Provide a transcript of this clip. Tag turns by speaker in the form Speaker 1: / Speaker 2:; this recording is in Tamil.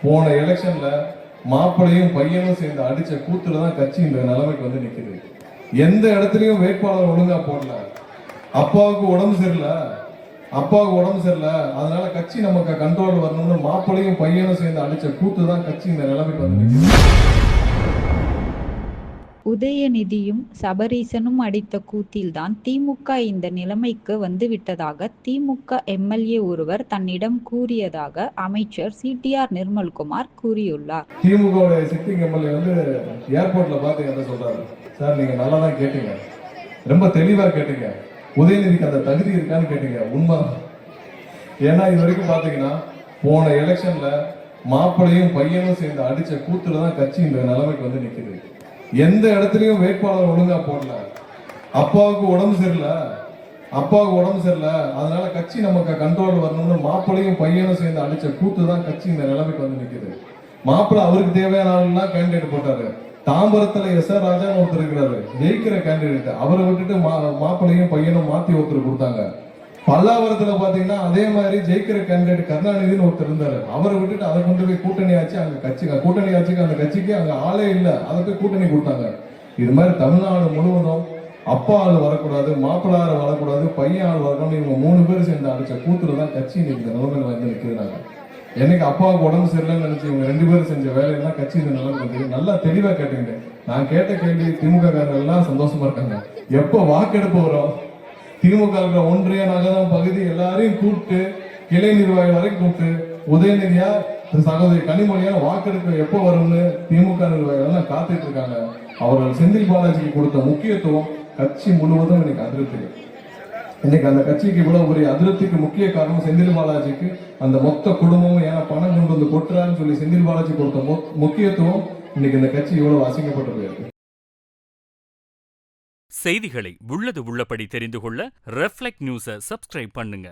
Speaker 1: போன எலெக்ஷன்ல மாப்பிளையும் பையனும் சேர்ந்து அடிச்ச கூத்துல தான் கட்சி இந்த நிலைமைக்கு வந்து நிக்குது. எந்த இடத்துலயும் வேட்பாளர் ஒழுங்கா போடல. அப்பாவுக்கு உடம்பு சரியில்லை, அதனால கட்சி நமக்கு கண்ட்ரோல் வரணும்னு மாப்பிளையும் பையனும் சேர்ந்து அடிச்ச கூத்து தான் கட்சி இந்த நிலைமைக்கு வந்து நிக்குது.
Speaker 2: உதயநிதியும் சபரீசனும் அடித்த கூத்தில்தான் திமுக இந்த நிலைமைக்கு வந்துவிட்டதாக திமுக எம்எல்ஏ ஒருவர் தன்னிடம் கூறியதாக அமைச்சர் சிடிஆர் நிர்மல்குமார் கூறியுள்ளார்.
Speaker 1: திமுக சிட்டிங் எம்எல்ஏ வந்து ஏர்போர்ட்ல பார்த்து என்ன சொல்றாரு, சார் நீங்க நல்லா தான் கேட்டீங்க, ரொம்ப தெளிவா கேட்டீங்க, உதயநிதிக்கு அந்த தகுதி இருக்கான்னு கேட்டீங்க. உண்மை. ஏன்னா இது வரைக்கும் பாத்தீங்கன்னா போன எலெக்ஷன்ல மாப்பிளையும் பையனும் சேர்ந்து அடிச்ச கூத்துல தான் கட்சி இந்த நிலைமைக்கு வந்து நிக்குது. எந்த இடத்துலயும் வேட்பாளர் ஒழுங்கா போடல. அப்பாவுக்கு உடம்பு சரியில்லை, அதனால கட்சி நமக்கு கண்ட்ரோல் வரணும்னு மாப்பிளையும் பையனும் சேர்ந்து அடிச்ச கூத்து தான் கட்சி இந்த நிலைமைக்கு வந்து நிக்குது. மாப்பிள்ளை அவருக்கு தேவையான ஆளுலாம் கேண்டிடேட் போட்டாரு. தாம்பரத்துல எஸ்.ஆர். ராஜான்னு ஒருத்தர் இருக்கிறாரு, ஜெயிக்கிற கேண்டிடேட். அவரை விட்டுட்டு மாப்பிளையும் பையனும் மாத்தி ஒருத்தர் கொடுத்தாங்க. பல்லாவரத்துல பாத்தீங்கன்னா அதே மாதிரி ஜெயிக்கிற கேண்டிடேட் கருணாநிதினு ஒருத்தர் இருந்தாரு. அவரை விட்டுட்டு அதை கொண்டு போய் கூட்டணி ஆச்சு. அங்க கூட்டணி ஆச்சுக்கு அந்த கட்சிக்கு அங்க ஆளே இல்லை, அதை போய் கூட்டணி கொடுத்தாங்க. இது மாதிரி தமிழ்நாடு முழுவதும் அப்பா ஆள் வரக்கூடாது, மாப்பிள்ளார வரக்கூடாது, பையன் ஆள் வரக்கூடாது, இவங்க 3 பேர் சேர்ந்து அடிச்ச கூத்துலதான் கட்சி இன்னைக்கு இந்த நிலைமையில வந்து நிற்கிறாங்க. என்னைக்கு அப்பாவுக்கு உடம்பு சரியில்லைன்னு நினைச்சு இவங்க 2 பேரும் செஞ்ச வேலையெல்லாம் கட்சி இந்த நிலைமை வந்து நல்லா தெளிவா கேட்டுக்கிட்டு நான் கேட்ட கேள்வி திமுக காரர்கள் எல்லாம் சந்தோஷமா இருக்காங்க. எப்போ வாக்கெடுப்பு வரும், திமுக ஒன்றிய நகரம் பகுதி எல்லாரையும் கூப்பிட்டு கிளை நிர்வாகிகள் வரைக்கும் கூப்பிட்டு உதயநிதியா சகோதரி கனிமொழியா வாக்கெடுப்பு எப்போ வரும்னு திமுக நிர்வாகிகள் எல்லாம் காத்துட்டு இருக்காங்க. அவர்கள் செந்தில் பாலாஜிக்கு கொடுத்த முக்கியத்துவம் கட்சி முழுவதும் இன்னைக்கு அதிருப்தி. இன்னைக்கு அந்த கட்சிக்கு இவ்வளவு ஒரு அதிருப்திக்கு முக்கிய காரணம் செந்தில் பாலாஜிக்கு அந்த மொத்த குடும்பமும் ஏன்னா பணம் கொண்டு வந்து கொட்டுறான்னு சொல்லி செந்தில் பாலாஜி கொடுத்த முக்கியத்துவம் இன்னைக்கு இந்த கட்சி இவ்வளவு அசிங்கப்பட்டு போயிருக்கு.
Speaker 3: செய்திகளை உள்ளது உள்ளபடி தெரிந்து கொள்ள ரெஃப்ளெக்ட் நியூஸை சப்ஸ்கிரைப் பண்ணுங்க.